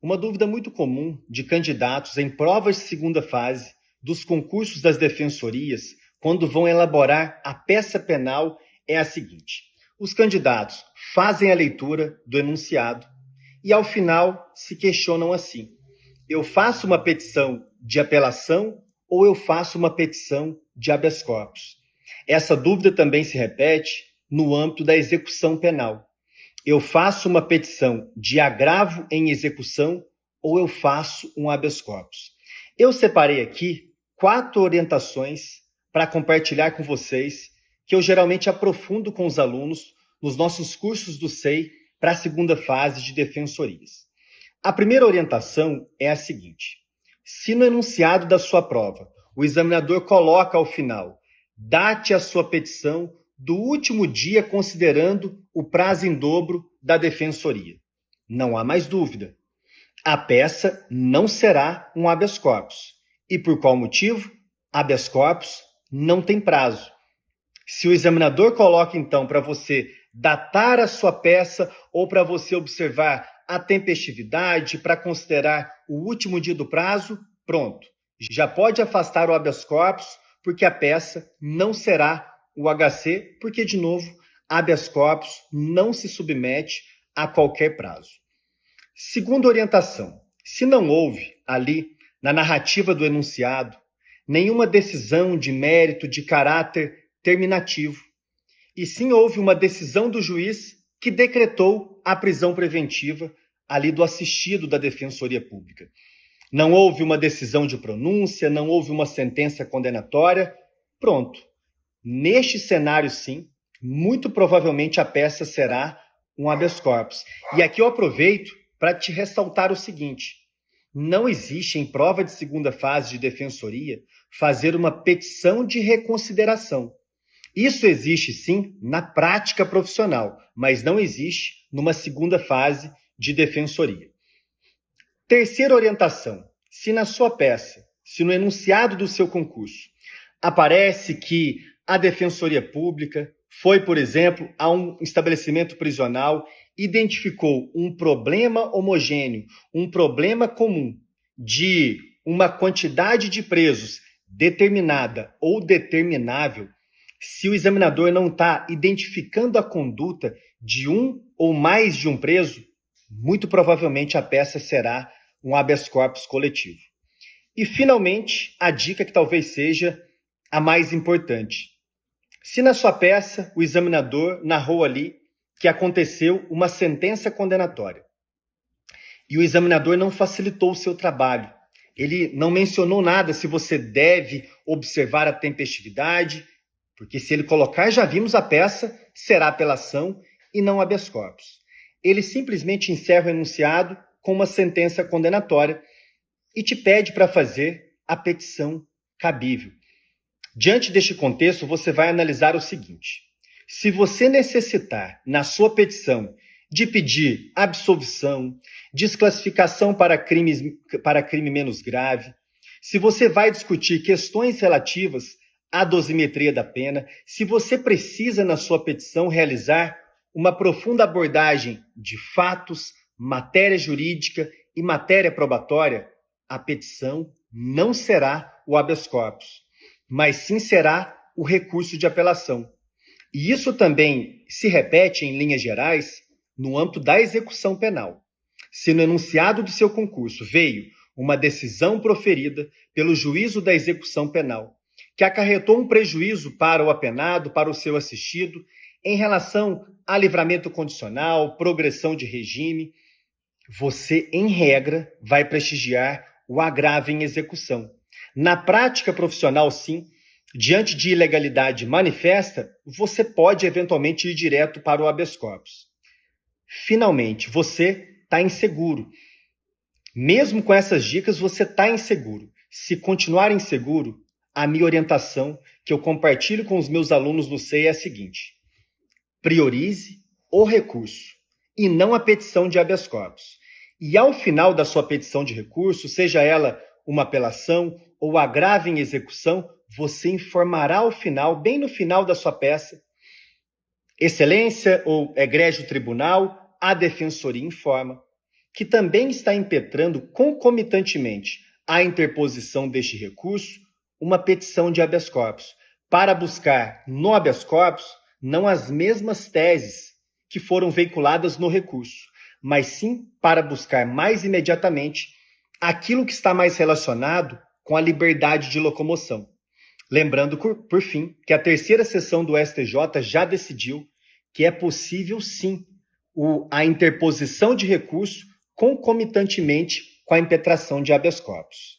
Uma dúvida muito comum de candidatos em provas de segunda fase dos concursos das defensorias, quando vão elaborar a peça penal, é a seguinte: os candidatos fazem a leitura do enunciado e, ao final, se questionam assim: eu faço uma petição de apelação ou eu faço uma petição de habeas corpus? Essa dúvida também se repete no âmbito da execução penal. Eu faço uma petição de agravo em execução ou eu faço um habeas corpus? Eu separei aqui 4 orientações para compartilhar com vocês, que eu geralmente aprofundo com os alunos nos nossos cursos do SEI para a segunda fase de defensorias. A primeira orientação é a seguinte: se no enunciado da sua prova o examinador coloca ao final, date a sua petição do último dia considerando o prazo em dobro da defensoria, não há mais dúvida. A peça não será um habeas corpus. E por qual motivo? Habeas corpus não tem prazo. Se o examinador coloca, então, para você datar a sua peça ou para você observar a tempestividade, para considerar o último dia do prazo, pronto. Já pode afastar o habeas corpus, porque a peça não será o HC, porque, de novo, habeas corpus não se submete a qualquer prazo. Segunda orientação: se não houve ali, na narrativa do enunciado, nenhuma decisão de mérito de caráter terminativo, e sim houve uma decisão do juiz que decretou a prisão preventiva ali do assistido da Defensoria Pública. Não houve uma decisão de pronúncia, não houve uma sentença condenatória, pronto. Neste cenário, sim, muito provavelmente a peça será um habeas corpus. E aqui eu aproveito para te ressaltar o seguinte: não existe em prova de segunda fase de defensoria fazer uma petição de reconsideração. Isso existe, sim, na prática profissional, mas não existe numa segunda fase de defensoria. Terceira orientação: se na sua peça, se no enunciado do seu concurso, aparece que a Defensoria Pública foi, por exemplo, a um estabelecimento prisional, identificou um problema homogêneo, um problema comum de uma quantidade de presos determinada ou determinável, se o examinador não está identificando a conduta de um ou mais de um preso, muito provavelmente a peça será um habeas corpus coletivo. E, finalmente, a dica que talvez seja a mais importante: se na sua peça o examinador narrou ali que aconteceu uma sentença condenatória e o examinador não facilitou o seu trabalho, ele não mencionou nada se você deve observar a tempestividade, porque se ele colocar, já vimos, a peça será apelação e não habeas corpus. Ele simplesmente encerra o enunciado com uma sentença condenatória e te pede para fazer a petição cabível. Diante deste contexto, você vai analisar o seguinte: se você necessitar, na sua petição, de pedir absolvição, desclassificação para crime menos grave, se você vai discutir questões relativas à dosimetria da pena, se você precisa, na sua petição, realizar uma profunda abordagem de fatos, matéria jurídica e matéria probatória, a petição não será o habeas corpus, mas sim será o recurso de apelação. E isso também se repete, em linhas gerais, no âmbito da execução penal. Se no enunciado do seu concurso veio uma decisão proferida pelo juízo da execução penal, que acarretou um prejuízo para o apenado, para o seu assistido, em relação a livramento condicional, progressão de regime, você, em regra, vai prestigiar o agravo em execução. Na prática profissional, sim, diante de ilegalidade manifesta, você pode eventualmente ir direto para o habeas corpus. Finalmente, você está inseguro. Mesmo com essas dicas, você está inseguro. Se continuar inseguro, a minha orientação, que eu compartilho com os meus alunos no SEI, é a seguinte: priorize o recurso e não a petição de habeas corpus. E ao final da sua petição de recurso, seja ela uma apelação ou agravo em execução, você informará ao final, bem no final da sua peça: Excelência ou egrégio tribunal, a defensoria informa que também está impetrando concomitantemente à interposição deste recurso uma petição de habeas corpus, para buscar no habeas corpus não as mesmas teses que foram veiculadas no recurso, mas sim para buscar mais imediatamente aquilo que está mais relacionado com a liberdade de locomoção. Lembrando, por fim, que a terceira sessão do STJ já decidiu que é possível, sim, a interposição de recurso concomitantemente com a impetração de habeas corpus.